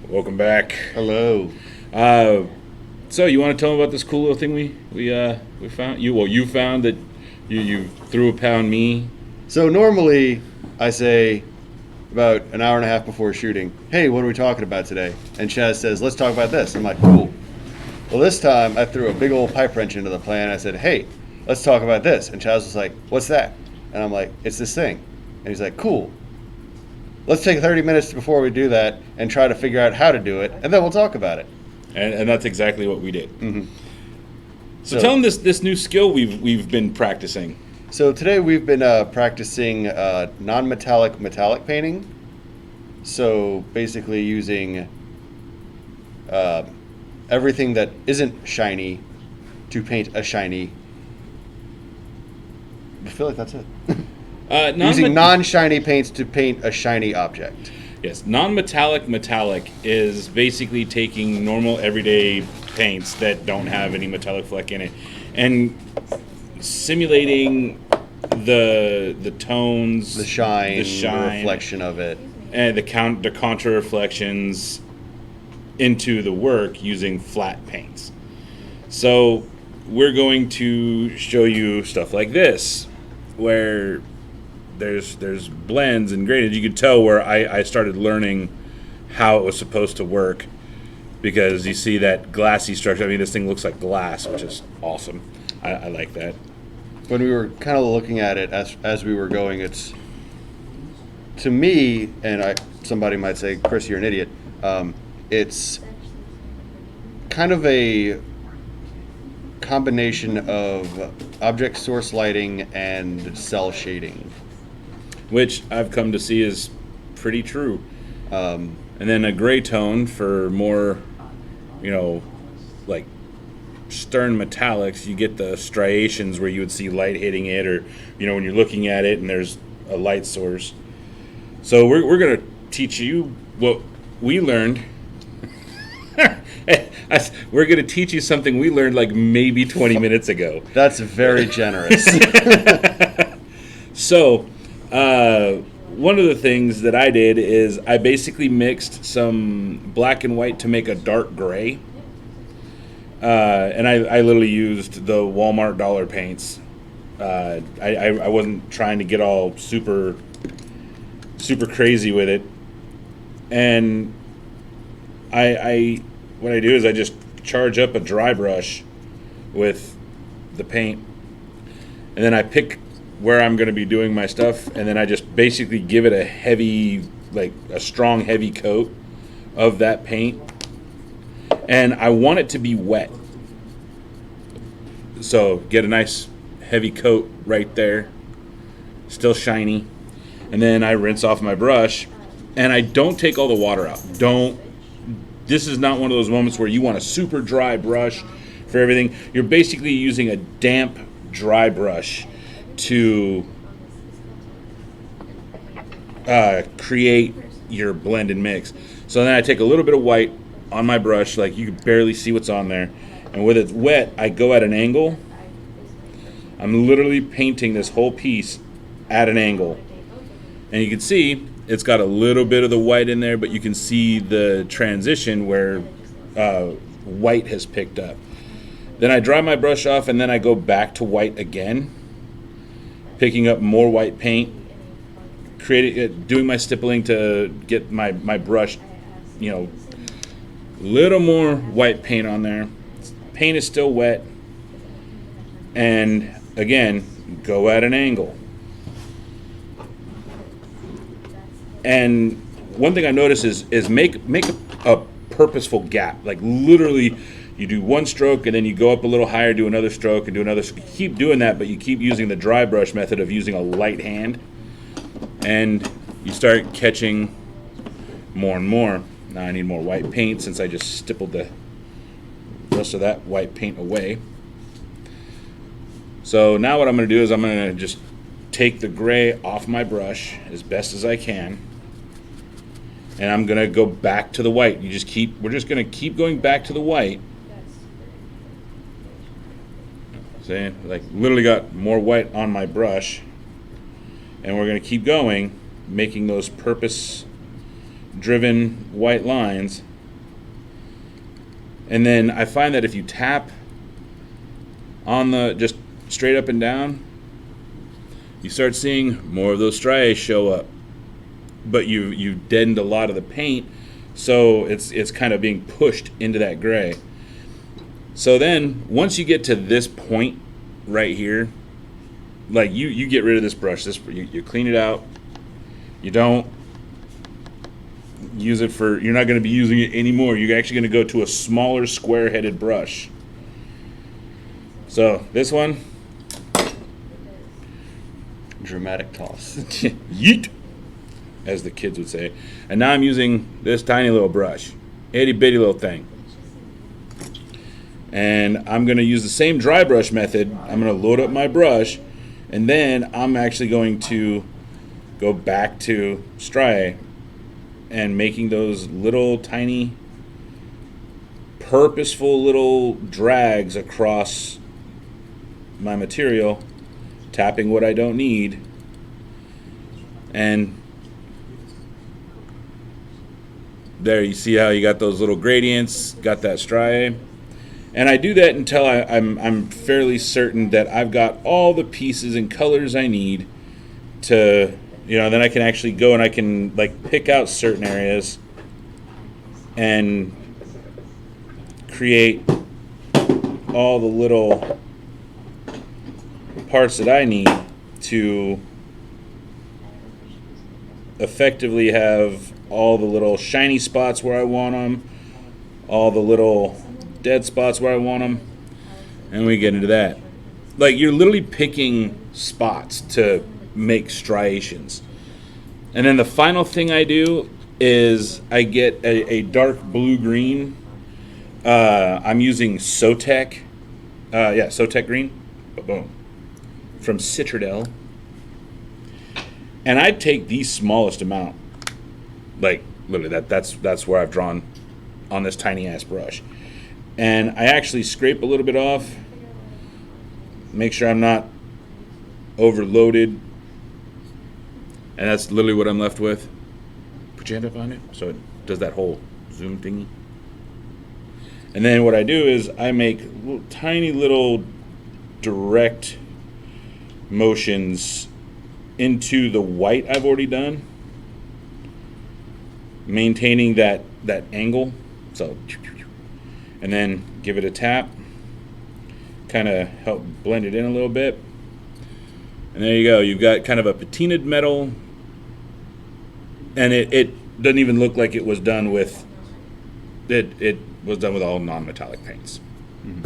Welcome back. Hello. Uh, so you want to tell them about this cool little thing we found? You found that you threw a pound me. So normally I say about an hour and a half before shooting, hey, what are we talking about today? And Chaz says, let's talk about this. I'm like, cool. Well, this time I threw a big old pipe wrench into the plan. I said, hey, let's talk about this. And Chaz was like, what's that? And I'm like, it's this thing. And he's like, cool. Let's take 30 minutes before we do that and try to figure out how to do it, and then we'll talk about it. And that's exactly what we did. Mm-hmm. So tell them this new skill we've been practicing. So today we've been practicing non-metallic metallic painting. So basically using everything that isn't shiny to paint a shiny. I feel like that's it. Using non-shiny paints to paint a shiny object. Yes, non-metallic metallic is basically taking normal everyday paints that don't have any metallic fleck in it and simulating the tones, the shine, the reflection of it, and the contra reflections into the work using flat paints. So we're going to show you stuff like this, where there's blends and gradients. You could tell where I started learning how it was supposed to work, because you see that glassy structure. I mean, this thing looks like glass, which is awesome. I like that. When we were kind of looking at it as we were going, it's, to me, and somebody might say, Chris, you're an idiot. It's kind of a combination of object source lighting and cell shading, which I've come to see is pretty true. And then a gray tone for more, like stern metallics. You get the striations where you would see light hitting it, or when you're looking at it and there's a light source. So we're going to teach you what we learned. We're going to teach you something we learned like maybe 20 minutes ago. That's very generous. So, one of the things that I did is I basically mixed some black and white to make a dark gray. And I literally used the Walmart dollar paints. I wasn't trying to get all super crazy with it. And what I do is I just charge up a dry brush with the paint, and then I pick where I'm going to be doing my stuff, and then I just basically give it a strong heavy coat of that paint, and I want it to be wet. So get a nice heavy coat right there, still shiny, and then I rinse off my brush, and I don't take all the water out. This is not one of those moments where you want a super dry brush for everything. You're basically using a damp, dry brush to create your blend and mix. So then I take a little bit of white on my brush, like you can barely see what's on there. And with it wet, I go at an angle. I'm literally painting this whole piece at an angle. And you can see it's got a little bit of the white in there, but you can see the transition where white has picked up. Then I dry my brush off, and then I go back to white again, picking up more white paint, doing my stippling to get my brush, little more white paint on there. Paint is still wet, and again, go at an angle. And one thing I notice is make a purposeful gap. Like literally, you do one stroke and then you go up a little higher, do another stroke and do another. You keep doing that, but you keep using the dry brush method of using a light hand, and you start catching more and more. Now I need more white paint since I just stippled the rest of that white paint away. So now what I'm going to do is I'm going to just take the gray off my brush as best as I can, and I'm going to go back to the white. We're just going to keep going back to the white. See, like literally got more white on my brush, and we're going to keep going, making those purpose driven white lines And then I find that if you tap on the just straight up and down, you start seeing more of those striae show up. But you deadened a lot of the paint, so it's kind of being pushed into that gray. So then once you get to this point right here, like you get rid of this brush. You clean it out. You don't use it for, you're not going to be using it anymore. You're actually going to go to a smaller square-headed brush. So this one, Dramatic toss. yeet, as the kids would say. And now I'm using this tiny little brush, itty bitty little thing. And I'm going to use the same dry brush method. I'm going to load up my brush, and then I'm actually going to go back to striae and making those little tiny purposeful little drags across my material, tapping what I don't need, and there you see how you got those little gradients, got that striae. And I do that until I'm fairly certain that I've got all the pieces and colors I need to, then I can actually go and I can like pick out certain areas and create all the little parts that I need to effectively have all the little shiny spots where I want them, all the little dead spots where I want them, and we get into that. Like, you're literally picking spots to make striations. And then the final thing I do is I get a dark blue-green. I'm using Sotec. Sotec green. Boom. From Citradel. And I take the smallest amount. Like, literally, that's where I've drawn on this tiny-ass brush. And I actually scrape a little bit off, make sure I'm not overloaded, and that's literally what I'm left with. Put your hand up on it so it does that whole zoom thingy. And then what I do is I make tiny little direct motions into the white I've already done, maintaining that angle. So, and then give it a tap, kind of help blend it in a little bit. And there you go. You've got kind of a patinaed metal, and it doesn't even look like it was done with, it was done with all non-metallic paints. Mm-hmm.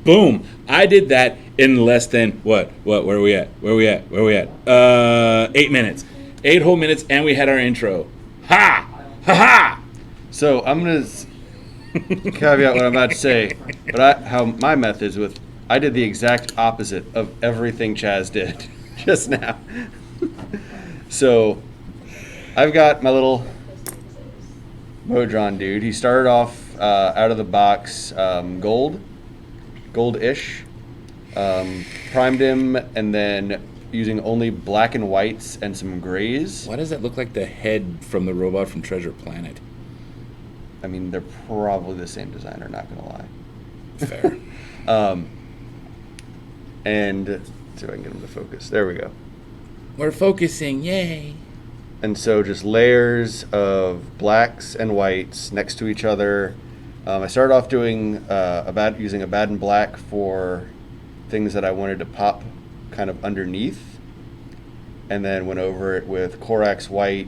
Boom. I did that in less than, where are we at? 8 minutes. 8 whole minutes, and we had our intro. Ha! Ha ha! So I'm going to caveat what I'm about to say, but how my methods with, I did the exact opposite of everything Chaz did just now. So I've got my little Modron dude. He started off out of the box gold-ish, primed him, and then using only black and whites and some grays. Why does that look like the head from the robot from Treasure Planet? I mean, they're probably the same designer, not going to lie. Fair. And see if I can get them to focus. There we go. We're focusing, yay. And so just layers of blacks and whites next to each other. I started off doing using a Baden black for things that I wanted to pop kind of underneath, and then went over it with Corax white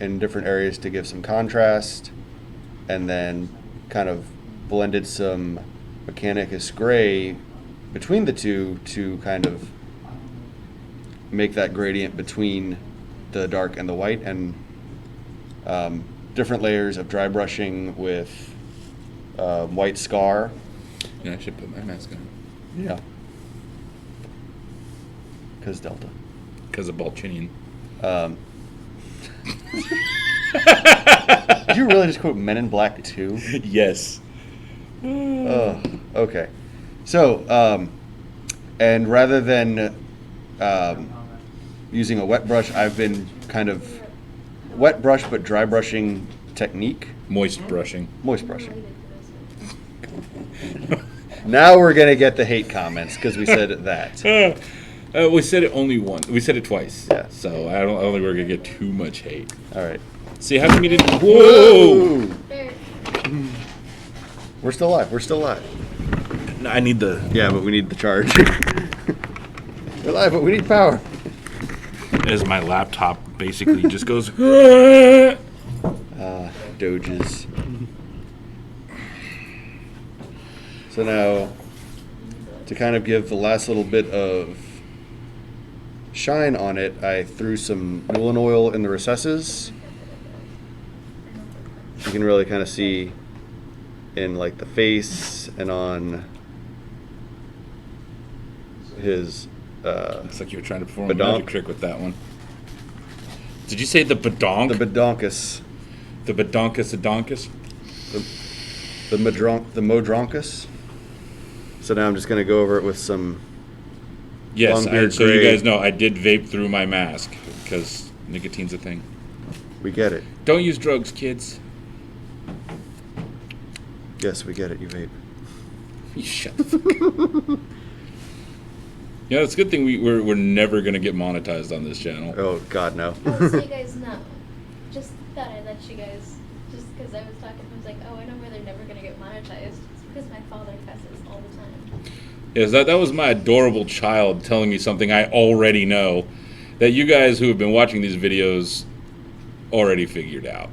in different areas to give some contrast, and then kind of blended some Mechanicus gray between the two to kind of make that gradient between the dark and the white, and different layers of dry brushing with white scar. Yeah, I should put my mask on. Yeah. Because Delta. Because of Balchinian. Did you really just quote Men in Black 2? Yes. Okay. So, and rather than using a wet brush, I've been kind of wet brush but dry brushing technique. Moist brushing. Moist brushing. Now we're gonna get the hate comments because we said that. We said it only once. We said it twice. Yeah. So I don't think we're gonna get too much hate. All right. See, how come you didn't? Whoa! There. We're still live. We're still live. No, I need the. Yeah, but we need the charge. We're live, but we need power. As my laptop basically just goes. Doges. So now, to kind of give the last little bit of shine on it, I threw some Newland oil in the recesses. You can really kind of see in like the face and on his Looks like you were trying to perform a Badonk. magic trick with that one. Did you say the badonk? the bedonkus, The badonkus adonkus? the modronkus. So now I'm just going to go over it with some. Yes, Longbeard so you gray. guys know I did vape through my mask because nicotine's a thing. We get it. Don't use drugs, kids. Yes, we get it. You vape. You shut the fuck up. Yeah, it's a good thing we're never going to get monetized on this channel. Oh God, no. Oh, so you guys know. Just thought I'd let you guys, just because I was talking, I was like, oh, I know where they're never going to get monetized. It's because my father cusses all the time. Yes, that was my adorable child telling me something I already know that you guys who have been watching these videos already figured out.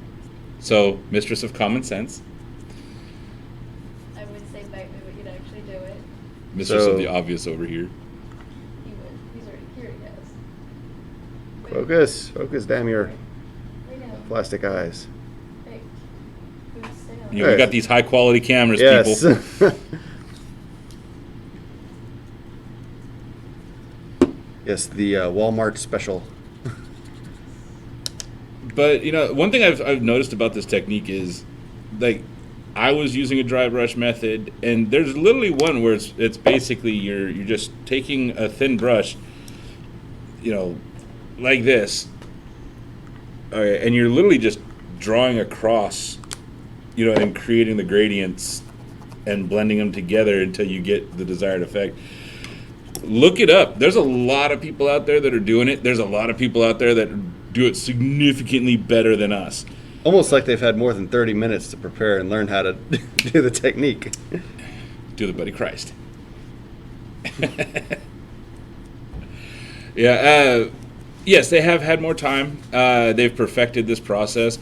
So, mistress of common sense, I would say bite me, but you'd actually do it. mistress So- of the obvious over here. He would. He's already here, he does. Wait, Focus, damn your Lay down. plastic eyes. Hey. Good, stay on. You know, we got these high quality cameras, Yes. people. Yes, the Walmart special. But you know, one thing I've noticed about this technique is, like, I was using a dry brush method, and there's literally one where it's basically you're just taking a thin brush, you know, like this, okay, and you're literally just drawing across, you know, and creating the gradients and blending them together until you get the desired effect. Look it up. There's a lot of people out there that are doing it. There's a lot of people out there that do it significantly better than us. Almost like they've had more than 30 minutes to prepare and learn how to do the technique. Do the Buddy Christ. Yeah. Yes, they have had more time. They've perfected this process.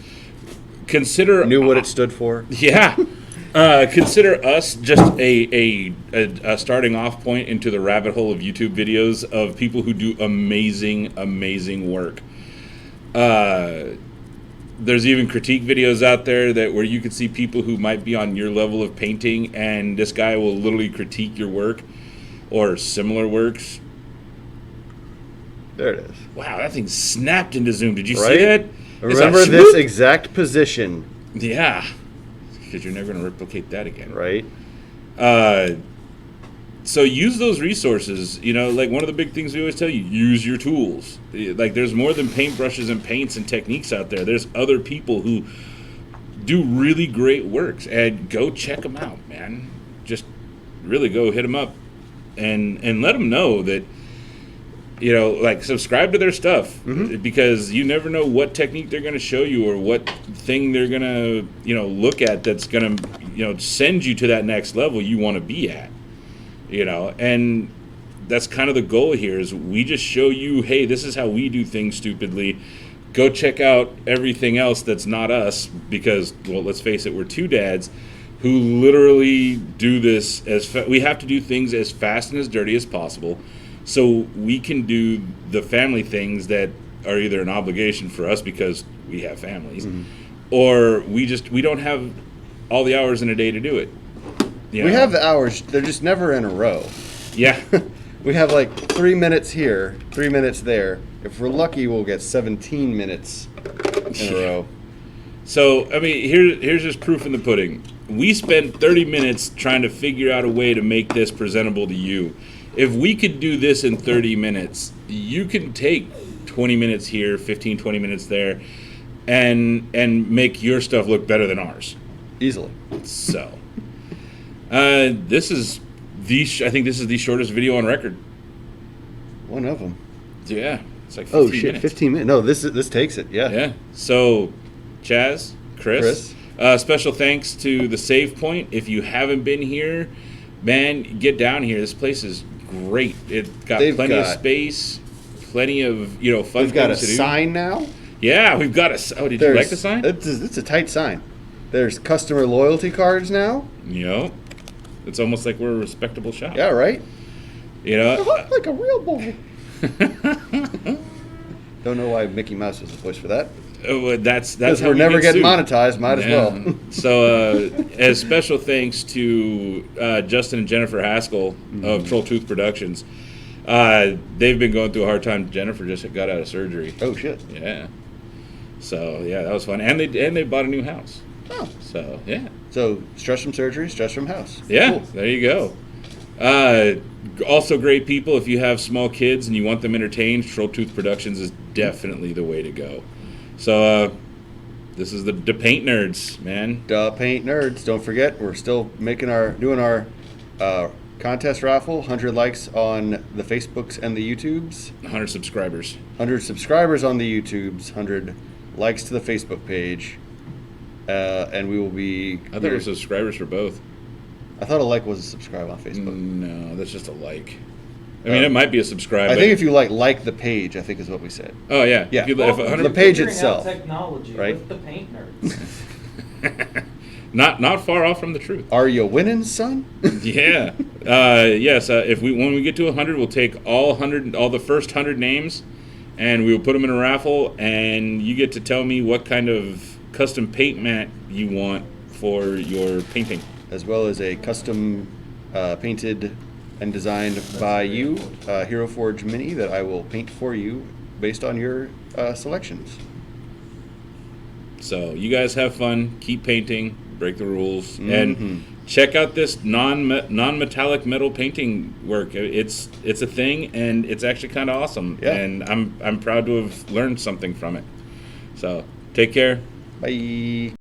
Consider Knew what it stood for. Yeah. Consider us just a starting off point into the rabbit hole of YouTube videos of people who do amazing work. There's even critique videos out there that where you can see people who might be on your level of painting, and this guy will literally critique your work or similar works. There it is. Wow, that thing snapped into zoom. Did you Right? see that? It's Remember like, this swoop. exact position, Yeah. Because you're never going to replicate that again. right? So use those resources. You know, like one of the big things we always tell you, use your tools. Like there's more than paintbrushes and paints and techniques out there. There's other people who do really great works, and go check them out, man. Just really go hit them up and let them know that, you know, like subscribe to their stuff, because you never know what technique they're going to show you or what thing they're going to, you know, look at that's going to, you know, send you to that next level you want to be at, you know. And that's kind of the goal here is we just show you, hey, this is how we do things stupidly. Go check out everything else that's not us, because, well, let's face it, we're two dads who literally do this we have to do things as fast and as dirty as possible, so we can do the family things that are either an obligation for us because we have families, or we don't have all the hours in a day to do it. You We know? have the hours, they're just never in a row. Yeah. We have like 3 minutes here, 3 minutes there. If we're lucky, we'll get 17 minutes in a row. So, I mean, here's just proof in the pudding. We spent 30 minutes trying to figure out a way to make this presentable to you. If we could do this in 30 minutes, you can take 20 minutes here, 15, 20 minutes there, and make your stuff look better than ours. Easily. So, This is I think this is the shortest video on record. One of them. Yeah, it's like 15 Oh shit, minutes. 15 minutes. No, this takes it. Yeah. Yeah. So, Chaz, Chris. Special thanks to the Save Point. If you haven't been here, man, get down here. This place is great. It's got plenty of space, plenty of fun We've got a things to do. sign now. Yeah, we've got a. Oh, did you like the sign? It's a tight sign. There's customer loyalty cards now. Yep. It's almost like we're a respectable shop. Yeah, right. I look like a real boy. Don't know why Mickey Mouse was the voice for that. That's Because how we're never getting sued. monetized. Might as well. So, as special thanks to Justin and Jennifer Haskell of Troll Tooth Productions, they've been going through a hard time. Jennifer just got out of surgery. Oh shit. Yeah. So yeah, that was fun, and they bought a new house. Oh. So yeah. So stress from surgery, stress from house. Yeah. Cool. There you go. Also great people. If you have small kids and you want them entertained, Troll Tooth Productions is definitely the way to go. So this is the Paint Nerds, man. Paint Nerds. Don't forget, we're still doing our contest raffle. 100 likes on the Facebooks and the YouTubes. 100 subscribers. 100 subscribers on the YouTubes. 100 likes to the Facebook page. And we will be. I thought it was subscribers for both. I thought a like was a subscribe on Facebook. No, that's just a like. I mean, it might be a subscribe. I think if you like the page, I think is what we said. Oh yeah. Yeah. If you, Well, if 100, the page Figuring itself, out technology right? with the Paint Nerds. not far off from the truth. Are you winning, son? Yeah. Yes. When we get to 100, we'll take all the first 100 names, and we will put them in a raffle, and you get to tell me what kind of custom paint mat you want for your painting. As well as a custom painted and designed by you Hero Forge Mini that I will paint for you based on your selections. So you guys have fun, keep painting, break the rules, and check out this non-metallic metal painting work. It's a thing, and it's actually kind of awesome. Yeah. And I'm proud to have learned something from it. So take care. Bye.